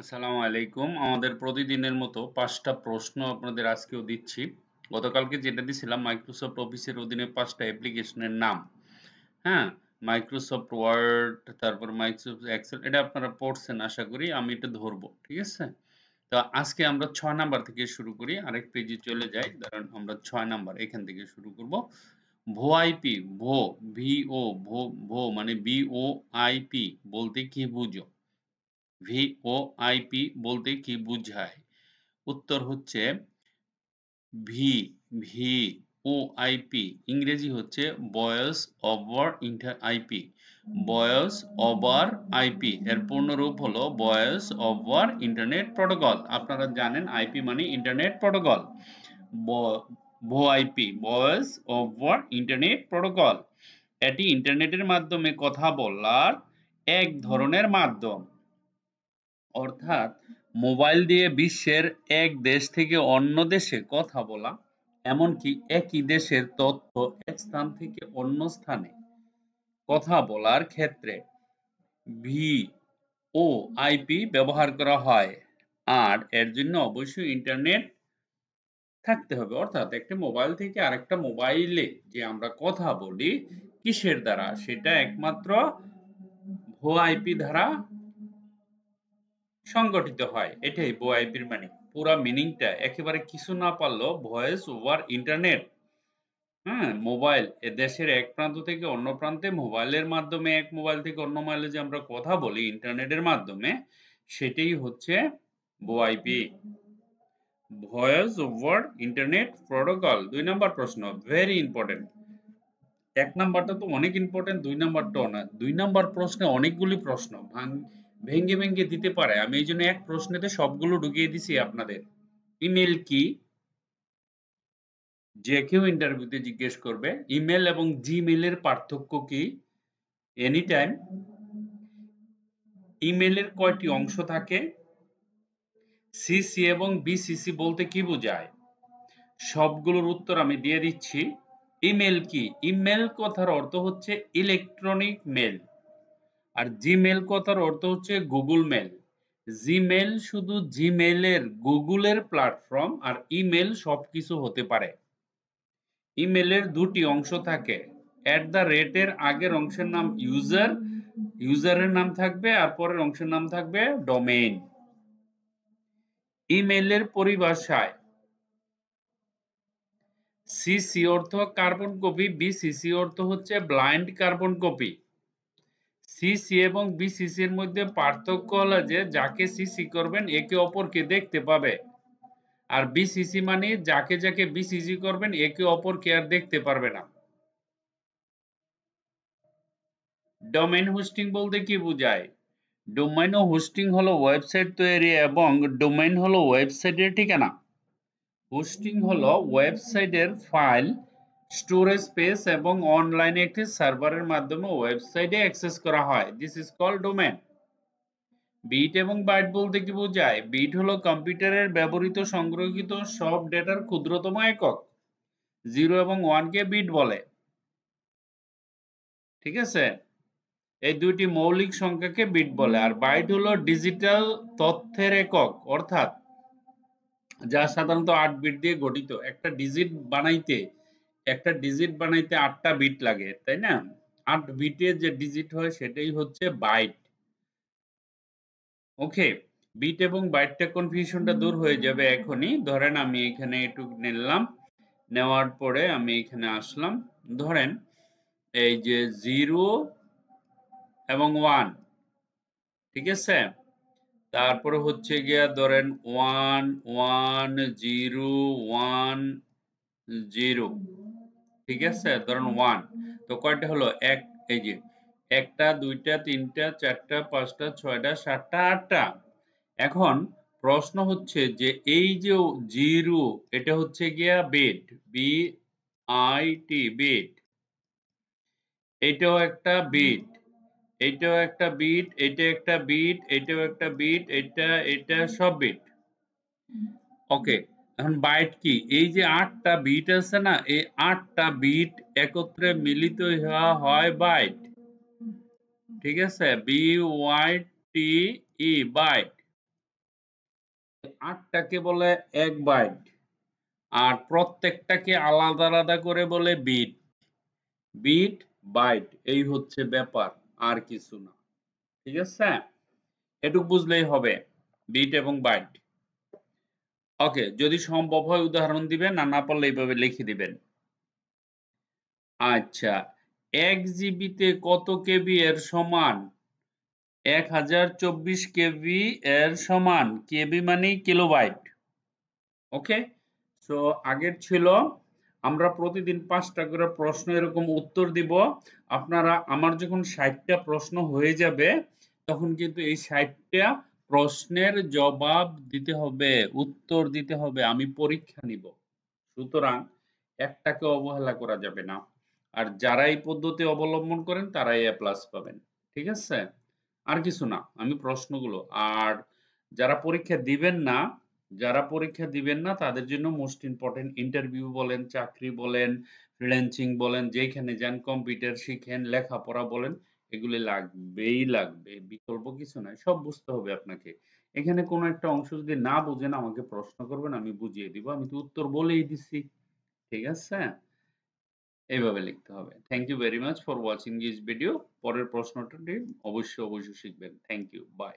আসসালামু আলাইকুম। আমাদের প্রতিদিনের মতো ৫টা প্রশ্ন আপনাদের আজকেও দিচ্ছি। গতকালকে যেটা দিছিলাম মাইক্রোসফট অফিসের অধীনে ৫টা অ্যাপ্লিকেশনের নাম। হ্যাঁ? মাইক্রোসফট ওয়ার্ড, তারপর মাইক্রোসফট এক্সেল এটা আপনারা পড়ছেন আশা করি। আমি এটা ধরবো। ঠিক আছে? তো আজকে আমরা ৬ নাম্বার থেকে শুরু করি। আরেক পেজে চলে যাই। দাঁড়ান আমরা ৬ নাম্বার এখান থেকে শুরু করব। ভোআইপি ভিও ভো মানে বিওআইপি বলতে কি বুঝো? ভিওআইপি বলতে কি বুঝায়? উত্তর হচ্ছে ভি ভিওআইপি ইংরেজি হচ্ছে voice over IP. Voice over IP এর পূর্ণরূপ হলো ভয়েস ওভার ইন্টারনেট প্রোটোকল। আপনারা জানেন আইপি মানে internet protocol. VoIP voice over internet protocol. এটি ইন্টারনেটের মাধ্যমে কথা বলার এক ধরনের মাধ্যম। অর্থাৎ মোবাইল দিয়ে বিশ্বের এক দেশ থেকে অন্য দেশে কথা বলা, এমনকি একই দেশের তথ্য এক স্থান থেকে অন্য স্থানে কথা বলার ক্ষেত্রে ভিওআইপি ব্যবহার করা হয়। আর এর জন্য অবশ্যই ইন্টারনেট থাকতে হবে। অর্থাৎ একটা মোবাইল থেকে আরেকটা মোবাইলে যে আমরা কথা বলি কিসের দ্বারা? সেটা একমাত্র ভোআইপি দ্বারা সংগঠিত হয়। এটাই ভোআইপির মানে। পুরা মিনিংটা একেবারে কিছু না পারলেও ভয়েস ওভার ইন্টারনেট। হ্যাঁ, মোবাইল দেশের এক প্রান্ত থেকে অন্য প্রান্তে মোবাইলের মাধ্যমে এক মোবাইল থেকে অন্য মোবাইলে যে আমরা কথা বলি ইন্টারনেটের মাধ্যমে সেটাই হচ্ছে VoIP, voice over internet protocol. ২ number প্রশ্ন ভেরি ইম্পর্টেন্ট। ১ নাম্বারটা তো অনেক ইম্পর্টেন্ট, ২ নাম্বারটাও না। ২ নাম্বার প্রশ্নে অনেকগুলি প্রশ্ন ভেঙ্গে ভেঙ্গে দিতে পারে। আমি এই জন্য এক প্রশ্নেতে সবগুলো ঢুকিয়ে দিছি আপনাদের। ইমেল কি? যে কেউ ইন্টারভিউতে জিজ্ঞেস করবে। ইমেল এবং জিমেইলের পার্থক্য কি? Any time. ইমেইলের কয়টি অংশ থাকে? সিসি এবং বিসিসি বলতে কি বোঝায়? সবগুলোর উত্তর আমি দিয়ে দিচ্ছি। ইমেল কি? ইমেল কথার অর্থ হচ্ছে ইলেকট্রনিক মেল। আর জিমেল কথার অর্থ হচ্ছে গুগল মেল। জিমেল শুধু জিমেলের গুগলের প্ল্যাটফর্ম আর ইমেল সবকিছু হতে পারে। ইমেলের দুটি অংশ থাকে। @এর আগের অংশের নাম ইউজারের নাম থাকবে আর পরের অংশের নাম থাকবে ডোমেইন। ইমেলের পরিভাষায় সিসি অর্থ কার্বন কপি, বিসিসি অর্থ হচ্ছে ব্লাইন্ড কার্বন কপি। সিসি এবং বিসিসি এর মধ্যে পার্থক্য হলো যে যাকে সিসি করবেন একে অপরকে দেখতে পাবে, আর বিসিসি মানে যাকে যাকে বিসিসি করবেন একে অপরকে আর দেখতে পারবে না। ডোমেইন হোস্টিং বলতে কি বোঝায়? ডোমেইন ও হোস্টিং হলো ওয়েবসাইট তৈরি এবং ডোমেইন হলো ওয়েবসাইটের ঠিকানা। হোস্টিং হলো ওয়েবসাইটের ফাইল স্টোরেজ স্পেস এবং অনলাইনে একটি সার্ভারের মাধ্যমে ওয়েবসাইটে অ্যাক্সেস করা হয়। This is called domain. Bit এবং বাইট বলতে কি বোঝায়? বিট হলো কম্পিউটারের ব্যবহৃত সংগ্রহীত সব ডেটার ক্ষুদ্রতম একক। 0 এবং 1 কে বিট বলে। ঠিক আছে? এই দুইটি মৌলিক সংখ্যাকে বিট বলে। আর বাইট হলো ডিজিটাল তথ্যের একক, অর্থাৎ যা সাধারণত ৮ বিট দিয়ে গঠিত। একটা ডিজিট বানাইতে ৮টা বিট লাগে, তাই না? ৮ বিটের যে ডিজিট হয় সেটাই হচ্ছে বাইট। ওকে, বিট এবং বাইটটা কনফিউশনটা দূর হয়ে যাবে এখনই। ধরেন আমি এখানে একটু নিলাম, নেওয়ার পরে আমি এখানে আসলাম। ধরেন এই যে 0 এবং 1, ঠিক আছে? তারপরে হচ্ছে গিয়া ধরেন 1 1 0 1 0, ঠিক আছে? ধরেন 1, তো কয়টা হলো? এক, এই যে একটা, দুইটা, তিনটা, চারটা, পাঁচটা, ছয়টা, সাতটা, আটটা। এখন প্রশ্ন হচ্ছে যে এই যে 0 এটা হচ্ছে গিয়া বিট, বিট। এটাও একটা বিট, এটাও একটা বিট, এটা একটা বিট, এটাও একটা বিট, এটা সব বিট। ওকে, এখন বাইট কি? এই যে 8টা বিট আছে না, এই 8টা বিট একত্রে মিলিত হওয়া হয় বাইট। ঠিক আছে? BYTE byte. 8টাকে বলে 1 বাইট আর প্রত্যেকটাকে আলাদা আলাদা করে বলে বিট। বিট বাইট এই হচ্ছে ব্যাপার, আর কিছু না। ঠিক আছে, এটুক বুঝলেই হবে, বিট এবং বাইট। ওকে, যদি সম্ভব হয় উদাহরণ দিবেন, আর না পারলে এইভাবে লিখে দিবেন। আচ্ছা, 1 জিবিতে কত কেবি এর সমান? 1024 কেবি এর সমান, কেবি মানে কিলোবাইট। ওকে, সো আগের ছিল আমরা প্রতিদিন 5টা করে প্রশ্ন এরকম উত্তর দিব। আপনারা আমার যখন 60টা প্রশ্ন হয়ে যাবে তখন কিন্তু এই 60টা প্রশ্নের জবাব দিতে হবে, উত্তর দিতে হবে, আমি পরীক্ষা নিব। সুতরাং একটাকে অবহেলা করা যাবে না। আর যারা এই পদ্ধতি অবলম্বন করেন তারাই এ প্লাস পাবেন। ঠিক আছে, আর কিছু না, আমি প্রশ্নগুলো। আর যারা পরীক্ষা দিবেন না, তাদের জন্য মোস্ট ইম্পর্টেন্ট ইন্টারভিউ বলেন, চাকরি বলেন, ফ্রিল্যান্সিং বলেন, যেখানে যান, কম্পিউটার শিখেন, লেখাপড়া বলেন, এগুলি লাগবেই লাগবে, বিকল্প কিছু নাই, সব বুঝতে হবে আপনাকে। এখানে কোনো একটা অংশ যদি না বুঝেন আমাকে প্রশ্ন করবেন, আমি বুঝিয়ে দিব, আমি তো উত্তর বলেই দিছি। ঠিক আছে, এইভাবে লিখতে হবে। Thank you very much for watching this video. পরের প্রশ্নটি অবশ্যই শিখবেন। Thank you, by.